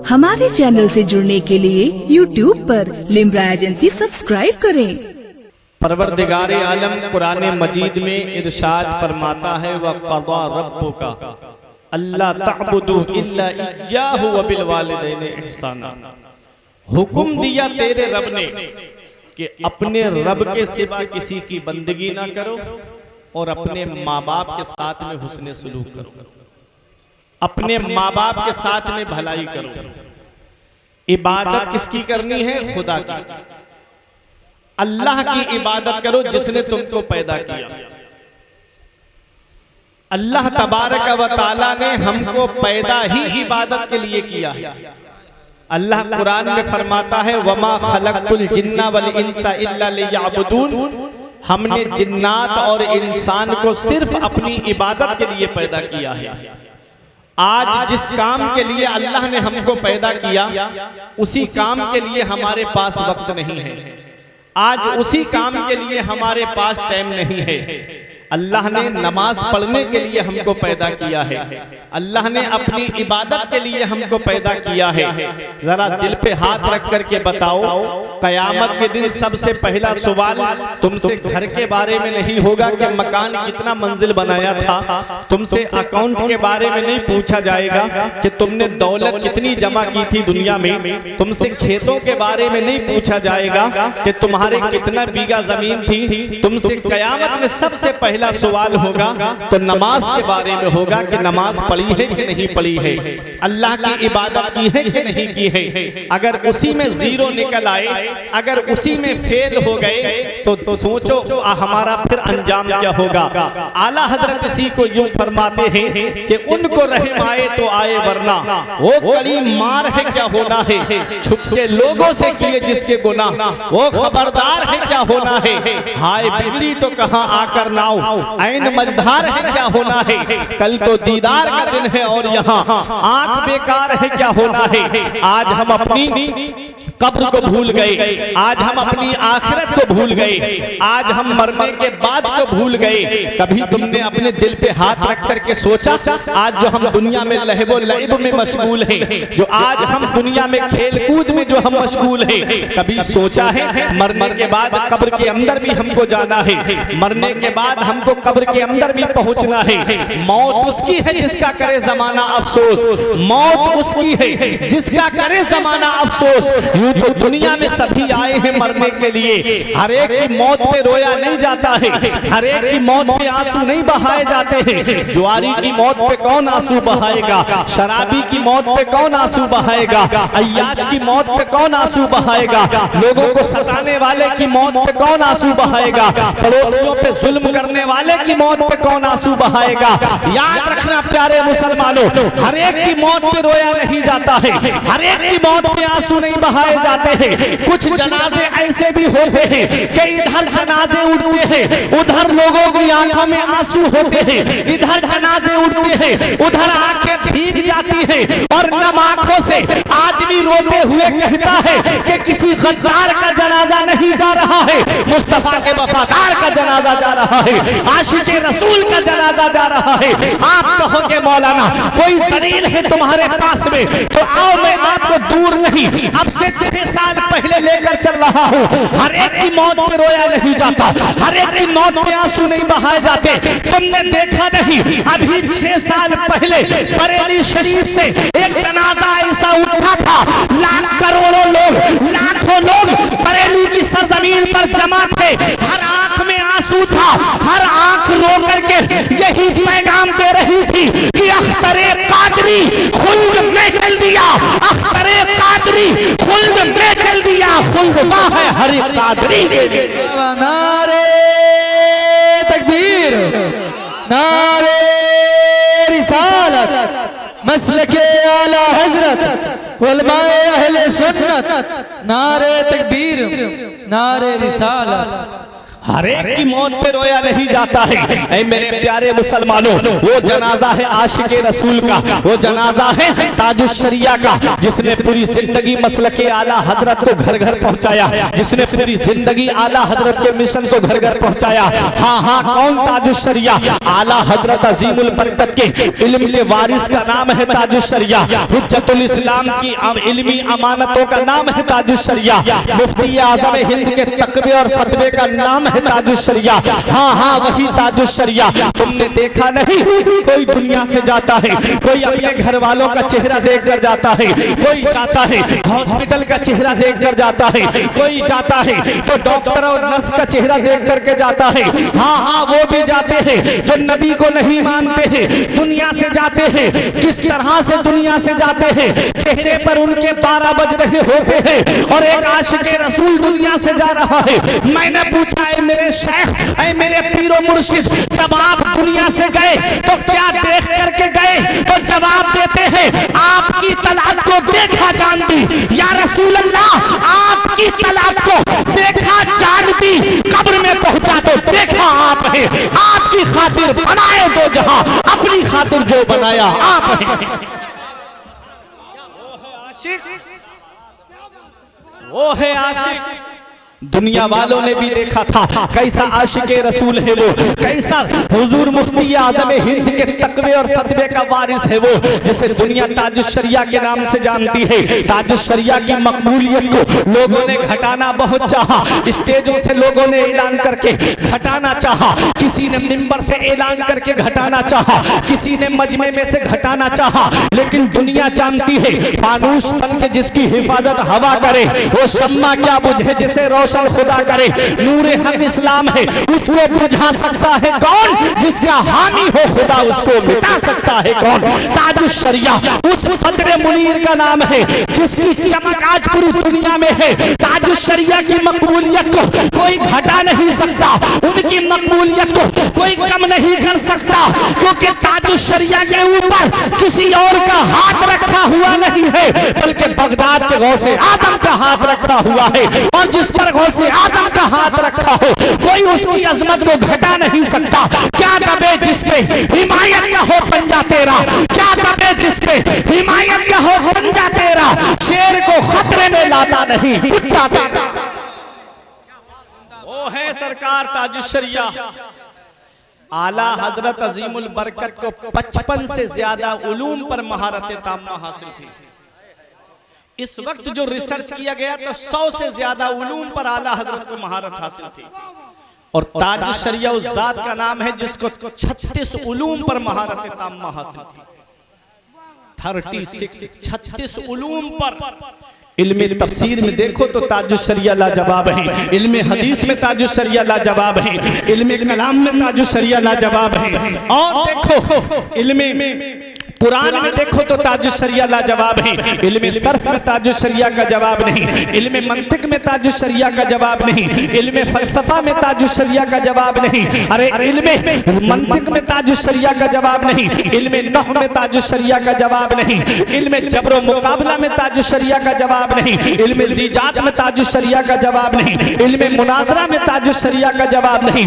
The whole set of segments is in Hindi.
हमारे चैनल से जुड़ने के लिए YouTube पर लिम्रा एजेंसी सब्सक्राइब करें। परवरदिगार आलम कुरान मजीद में इरशाद फरमाता है व क़ज़ा रब्बुका अल्ला तअबुदू इल्ला इय्याहु व बिल वालिदैनि इहसाना। हुक्म दिया तेरे रब ने कि अपने रब के सिवा किसी की बंदगी ना करो और अपने माँ बाप के साथ में हुस्ने सलूक करो, अपने माँ बाप के साथ में भलाई करो। इबादत किसकी करनी है? खुदा की। अल्लाह की इबादत करो जिसने तुमको पैदा किया। अल्लाह तबारक व तआला ने हमको पैदा ही इबादत के लिए किया है। अल्लाह कुरान में फरमाता है वमा खलक़तुल जिन्ना वल इंसा इल्ला लियअबुदून। हमने जिन्नात और इंसान को सिर्फ अपनी इबादत के लिए पैदा किया है। आज जिस काम के लिए अल्लाह ने हमको पैदा किया उसी काम के लिए हमारे पास वक्त नहीं है, आज उसी काम के लिए हमारे पास टाइम नहीं है। अल्लाह ने नमाज पढ़ने के लिए हमको पैदा किया है, अल्लाह ने अपनी इबादत के लिए हमको पैदा किया है। जरा दिल पे हाथ रख करके बताओ, कयामत के दिन सबसे पहला सवाल तुमसे घर के बारे में नहीं होगा कि मकान कितना मंजिल बनाया था, तुमसे अकाउंट के बारे में नहीं पूछा जाएगा कि तुमने दौलत कितनी जमा की थी दुनिया में, तुमसे खेतों के बारे में नहीं पूछा जाएगा कि तुम्हारे कितना बीघा जमीन थी। तुमसे कयामत में सबसे पहला सवाल होगा तो नमाज के बारे में होगा कि नमाज पढ़ी है कि नहीं पढ़ी है, अल्लाह की इबादत की है कि नहीं की है। अगर उसी में जीरो निकल आए, अगर उसी में फेल हो गए तो सोचो हमारा फिर अंजाम क्या होगा। आला हजरत इसी को यूं फरमाते हैं कि उनको रहम आए तो आए वरना वो कड़ी मार है क्या होना है, छुपके लोगों से किए जिसके गुनाह वो खबरदार है क्या होना है। हाय बिगड़ी तो कहां आकर नाव ऐन मझधार है क्या होना है, कल तो दीदार का दिन है और यहाँ आंख बेकार है क्या होना है। आज हम अपनी कब्र को भूल गए, आज हम अपनी आखिरत को भूल गए, आज हम मरने के बाद को भूल गए। कभी तुमने अपने दिल पे हाथ रख करके सोचा आज जो हम दुनिया में लहबो लइब में मशगूल हैं, जो आज हम दुनिया में खेल कूद में जो हम मशगूल हैं, कभी सोचा है मरने के बाद कब्र के अंदर भी हमको जाना है, मरने के बाद हमको कब्र के अंदर भी पहुंचना है। मौत उसकी है जिसका करे जमाना अफसोस, मौत उसकी है जिसका करे जमाना अफसोस। तो दुनिया में सभी आए हैं मरने के लिए, हर एक की मौत पे रोया नहीं जाता है, हर एक की मौत पे आंसू नहीं बहाए जाते हैं। जुआरी की मौत पे कौन आंसू बहाएगा, शराबी की मौत पे कौन आंसू बहाएगा, अय्याश की मौत पे कौन आंसू बहाएगा, लोगों को सताने वाले की मौत पे कौन आंसू बहाएगा, पड़ोसियों पे जुल्म करने वाले की मौत पे कौन आंसू बहाएगा। याद रखना प्यारे मुसलमानों, हर एक की मौत पे रोया नहीं जाता है, हर एक की मौत पे आंसू नहीं बहाए जाते हैं। कुछ जनाजे ऐसे भी होते हैं कि इधर जनाजे उठते हैं उधर लोगों की आंखों में आंसू होते हैं, इधर जनाजे उठते हैं उधर आंखें भीग जाती हैं और नम आंखों से आदमी रोते हुए कहता है कि किसी गद्दार का जनाजा नहीं जा रहा है, मुस्तफा के वफादार का जनाजा जा रहा है, आशिक़े रसूल का जनाजा जा रहा है। आप कहोगे मौलाना कोई दलील है तुम्हारे पास में, तो आओ मैं आपको दूर नहीं अब से 6 साल पहले लेकर चल रहा हूँ। हर एक की मौत पे रोया नहीं जाता, हर एक की मौत पे आंसू नहीं बहाए जाते। तुमने देखा नहीं अभी 6 साल पहले बरेली शरीफ से एक जनाजा ऐसा उठा था, लाख करोड़ों लोग लाखों लोग बरेली की सरजमीन पर जमा थे, हर आंख में आंसू था, हर आंख रो करके यही पैगाम दे रही थी कि अख्तरे कादरी खुल्द में चल दिया, अख्तरे कादरी खुल्द में चल दिया, खुल्द है हर कादरी। नारे तकबीर, नारे रिसालत, मसलके आला हजरत उलमाए अहले सुन्नत, नारे तकबीर, नारे रिसालत। हर एक की मौत पे रोया नहीं जाता है। ऐ मेरे प्यारे मुसलमानों, वो जनाजा है आशिक रसूल का, वो जनाजा है ताजुश शरिया का, जिसने पूरी जिंदगी मसलके आला हजरत को घर घर पहुंचाया, जिसने पूरी जिंदगी आला हजरत के मिशन को घर घर पहुंचाया। हाँ हाँ, कौन ताजुश शरिया? आला हजरत अजीमुल बरकत के इल्म के वारिस का नाम है ताजुश शरिया। हुज्जतुल इस्लाम की इल्मी अमानतों का नाम है ताजुश शरिया। मुफ्ती आज़म हिंद के तकबे और फतवे का नाम है ताजुश शरिया। हाँ हाँ, वही ताजुश शरिया। तुमने देखा नहीं, कोई दुनिया से जाता है, कोई अपने घर वालों का चेहरा देख कर जाता है, कोई जाता है हॉस्पिटल का चेहरा देख कर जाता है, कोई जाता है तो डॉक्टर और नर्स का चेहरा देख करके जाता है। हाँ हाँ, वो भी जाते हैं जो नबी को नहीं मानते हैं, दुनिया से जाते हैं। किस तरह से दुनिया से जाते हैं? चेहरे पर उनके 12 बज रहे होते हैं और एक आशिक रसूल दुनिया से जा रहा है। मैंने पूछा, है मेरे शेख, है मेरे पीरो मुर्शिद, जब आप दुनिया से गए तो क्या देख करके गए? तो जवाब देते हैं, आपकी तलात को देखा जान दी। या रसूल अल्लाह, आपकी तलात को देखा जान दी, कब्र में पहुंचा तो देखा आप है। आपकी खातिर बनाए दो जहां, अपनी खातिर जो बनाया आप है। वो है आशिक। दुनिया वालों ने भी देखा था कैसा आशिक रसूल है वो, कैसा हुजूर मुफ्ती आज़म हिंद के तकवे और फतवे का वारिस है वो, जिसे दुनिया ताजुश शरिया के नाम से जानती है। ताजुश शरिया की मकबूलियत को लोगों ने घटाना बहुत चाहा, स्टेजों से लोगों ने ऐलान करके घटाना चाहा, किसी ने मिंबर से ऐलान करके घटाना चाहा, किसी ने मजमे में से घटाना चाहा, लेकिन दुनिया जानती है फानूस बन के जिसकी हिफाजत हवा करे, वो शम्मा क्या बुझे जिसे रोशन खुदा करे। नूरे हक इस्लाम है, उसको बुझा सकता है कौन? जिसका हामी हो खुदा उसको मिटा सकता है कौन? ताजुश शरिया उस फतरे मुनीर का नाम है जिसकी चमक आज पूरी दुनिया में है। ताजुश शरिया की मकबूलियत को कोई घटा नहीं सकता, उनकी मकबूलियत को कोई कम नहीं कर सकता, क्योंकि ताजुश शरिया के ऊपर किसी और का हाथ रखा हुआ नहीं है, बल्कि बगदाद के गौसे आजम का हाथ रखा हुआ है। और जिस पर गौसे आजम का हाथ रखा हो, कोई उसकी अजमत को घटा नहीं सकता। क्या दबे जिस पे हिमायत का हो पंजा तेरा, क्या दबे जिस पे हिमायत का हो पंजा तेरा, शेर को खतरे में लाता नहीं कुत्ता तेरा। वो है सरकार ताजुश शरिया। आला हजरत अजीमुल बरकत को 55 से ज्यादा उलूम पर महारत ताम्मा हासिल थी। इस वक्त जो रिसर्च किया गया तो 100 से ज्यादा उलूम पर आला हजरत को महारत हासिल थी। और ताजुश शरिया उस जात का नाम है जिसको 36 उलूम पर महारत ताम्मा हासिल थी। 36 उलूम पर। इल्मे तफसीर में देखो तो ताजुश शरिया लाजवाब है, इल्मे हदीस में ताजुश शरिया लाजवाब है, इल्मे कलाम में ताजुश शरिया लाजवाब है। और देखो इल्मे कुरान में देखो तो ताजुश शरिया लाजवाब है, इल्मे सर्फ में ताजुश शरिया का जवाब नहीं, इल्मे मंतिक में ताजुश शरिया का जवाब नहीं, इल्मे फलसफा में ताजुश शरिया का जवाब नहीं। अरे इल्मे मंतिक में ताजुश शरिया का जवाब नहीं, इल्मे नहव में ताजुश शरिया का जवाब नहीं, इल्मे जबर मुकाबला में ताजुश शरिया का जवाब नहीं, इल्मे ज़ीजात में ताजुश शरिया का जवाब नहीं, इल्मे मुनाजरा में ताजुश शरिया का जवाब नहीं।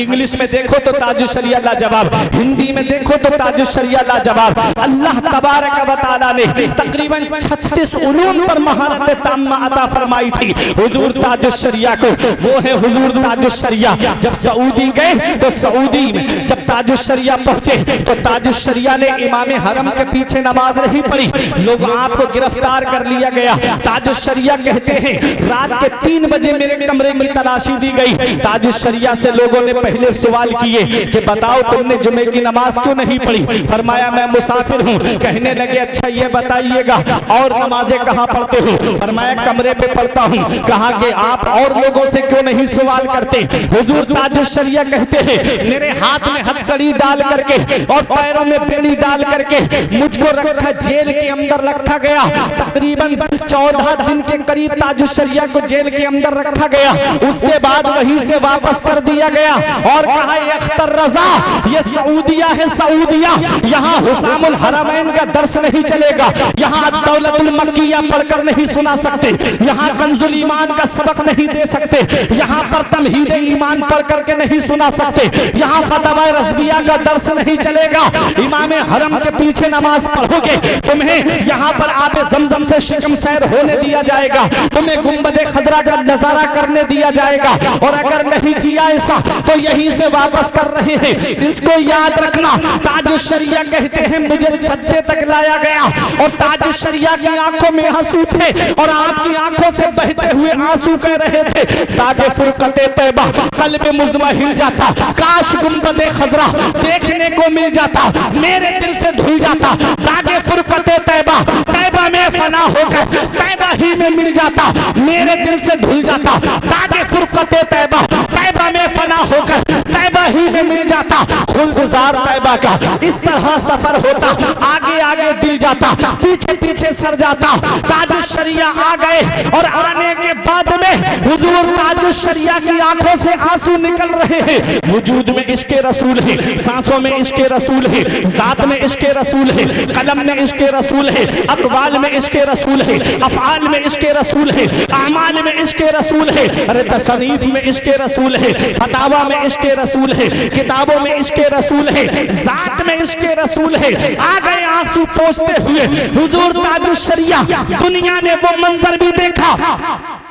इंग्लिश में देखो तो ताजुश शरिया लाजवाब, हिंदी में देखो तो ताजुश शरिया लाजवाब। अल्लाह तबारक व तआला ने तकरीबन 36 उलूम पर महारत ताम्मा अता फरमाई थी हुजूर ताजुश शरिया को। वो है हुजूर ताजुश शरिया। जब सऊदी गए तो सऊदी में जब ताजुश शरिया पहुंचे तो ताजुश शरिया ने इमाम हरम के पीछे नमाज नहीं पढ़ी, लोग आपको गिरफ्तार कर लिया गया। ताजुश शरिया कहते हैं रात के 3 बजे मेरे कमरे की तलाशी दी गई। ताजुश शरिया से लोगों ने पहले सवाल किए कि बताओ तुमने जुमे की नमाज क्यों नहीं पढ़ी? फरमाया मैं मुसाफिर हूँ। कहने लगे अच्छा ये बताइएगा और नमाजें कहाँ पढ़ते हो? फरमाया कमरे पे पढ़ता हूँ। कहा कि आप और लोगों से क्यों नहीं सवाल करते? हुजूर ताजुश शरिया कहते हैं मेरे हाथ में हथकड़ी डाल करके और पैरों में बेड़ी डाल करके मुझको रखा जेल के अंदर रखा गया। तकरीबन 14 दिन के करीब ताजुश शरिया को जेल के अंदर रखा गया। उसके बाद वहीं से वापस कर दिया गया और कहा अख्तर रजा ये सऊदिया है, सऊदिया यहाँ हुसामुल हरमैन का दर्स नहीं चलेगा, यहाँ दौलतुल मक्किया पढ़कर नहीं सुना सकते, यहाँ कंजुल ईमान का सबक नहीं दे सकते, यहाँ पर तमहीद ईमान पढ़ करके नहीं सुना सकते, यहाँ फतवा रज़विया का दर्स नहीं चलेगा। इमाम हरम के पीछे नमाज पढ़ोगे, तुम्हें यहाँ पर आबे ज़मज़म से शिकम सैर होने दिया जाएगा, तुम्हें गुंबदे खदरा का नजारा करने दिया जाएगा। और अगर नहीं किया ऐसा तो यहीं से वापस कर रहे हैं। इसको याद रखना। ताजुश शरिया कहते हैं मुझे छज्जे तक लाया गया और ताजुश शरिया की आंखों में आंसू थे और आपकी आंखों से बहते हुए आंसू कह रहे थे, ताजे फुरकते तैबा कल्ब मुज़महिल जाता, काश गुंबदे खजरा देखने को मिल जाता, मेरे दिल से धुल जाता। ताजे फुरकते तैबा, तैबा में फना होकर तैबा ही में मिल जाता, मेरे दिल से धुल जाता। ताजे फुरकते तैबा, तैबा में फना होकर तैबा ही में मिल जाता। खुलगुजार तैबा का इस तरह सफर होता, आगे आगे दिल जाता, पीछे पीछे सर जाता। ताजुश शरिया आ गए और आने के बाद में हुजूर ताजुश शरिया की आंखों से आंसू निकल रहे हैं। वजूद में इश्क़े रसूल है, सांसों में इश्क़े रसूल है, जात में इश्क़े रसूल है, कलम में इश्क़े रसूल है, अक़वाल में इश्क़े रसूल है, अफ़आल में इश्क़े रसूल है, अमाल में इश्क़े रसूल है, अरे तसनीफ में इश्क़े रसूल है, फतावा में इश्क़े रसूल है, किताबों में इश्क़े रसूल है, जात में इश्क़े रसूल है। आ गए आंसू पोंछते हुए हुजूर ताजुश शरिया। दुनिया ने वो मंजर भी देखा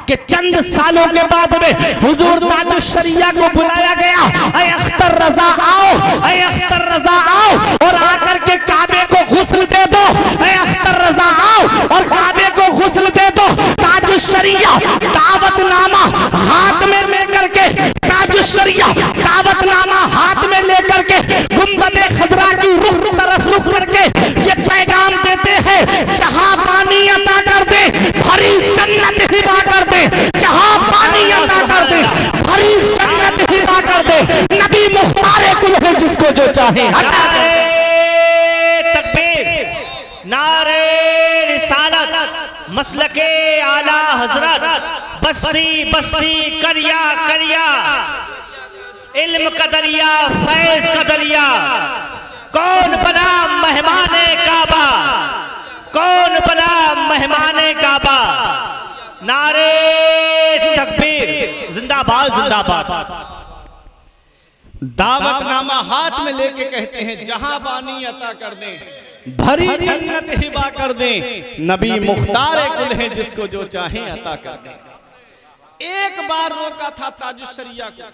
कि चंद सालों के बाद में हुजूर ताजुश शरिया को बुलाया गया, ऐ अख्तर रजा आओ, ऐ अख्तर रजा आओ और आकर के काबे को गुस्ल दे दो। ऐ अख्तर रजा आओ और काबे को गुस्ल दे दो। ताजुश शरिया दावतनामा हाथ में लेकर के, ताजुश शरिया दावतनामा हाथ में लेकर के गुंबदे खजरा की रुख तरफ रुख करके ये पैगाम देते हैं, जहां पानी अता कर दे भरी जन्नत हिबा कर दे, जहां पानी अता कर दे भरी जन्नत हिबा कर दे। नबी मुख्तार कुल है जिसको जो चाहे। नारे तकबीर, नारे रिसालत, मसलके आला हजरत, बस्ती बस्ती करिया करिया, इल्म का दरिया फैज का दरिया। कौन बना मेहमाने काबा, कौन बना मेहमाने काबा। नारे तकबीर, जिंदाबाद जिंदाबाद। दावतनामा हाथ में लेके कहते हैं, जहां बानी अता कर दें भरी जन्नत हिबा कर दें। नबी मुख्तार कुल है जिसको जो चाहे अता कर दें। एक बार रोका था ताजुश शरिया को,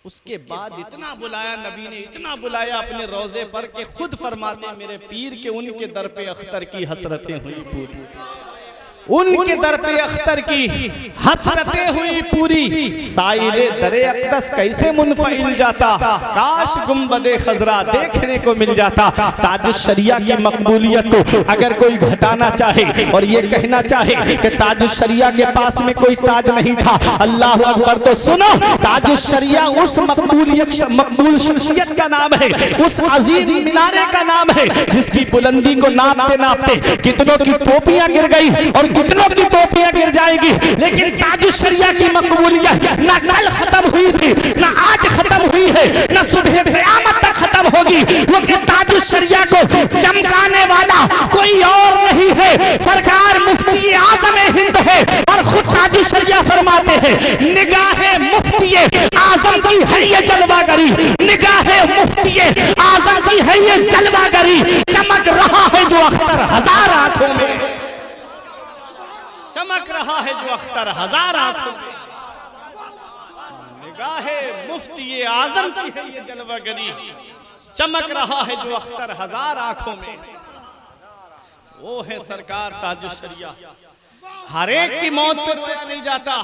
उसके बाद इतना बुलाया नबी ने, इतना बुलाया अपने रोजे पर कि खुद फरमाते मेरे पीर के उनके दर पे अख्तर की हसरतें हुई पूरी, उनके दर पे अख्तर की हसरतें हुई पूरी। साइले दरे अक़दस कैसे मुनफ़इल जाता, काश गुंबदे खजरा देखने को मिल जाता। ताजुश शरिया की मकबूलियत को अगर कोई घटाना चाहे और ये कहना चाहे कि ताजुश शरिया के पास में कोई ताज नहीं था, अल्लाह अकबर, तो सुनो, ताजुश शरिया उस मकबूल शख्सियत का नाम है, उस अजीज मीनारे का नाम है जिसकी बुलंदी को नापते नापते कितनों की टोपियां गिर गई और कितनों की टोपियां गिर जाएगी, लेकिन ताजुश शरिया की मकबूलियत ना कल खत्म हुई थी, ना आज खत्म हुई है, ना सुबह क़यामत तक खत्म होगी। क्योंकि ताजुश शरिया को चमकाने वाला कोई और नहीं है, सरकार मुफ्ती आज़म हिंद है। और खुद ताजुश शरिया फरमाते हैं, निगाहे मुफ्ती आज़म की है ये जलवागरी, निगाहे मुफ्ती आज़म की है ये जलवागरी। चमक रहा है जो अख्तर हजार आंखों में, चमक रहा है जो अख्तर हजार आंखों में। निगाहे मुफ्ती आज़म की है ये जलवागरी, चमक रहा है जो अख्तर हजार आंखों में। वो है सरकार ताजुश शरिया। हर एक की मौत पे रोया नहीं जाता,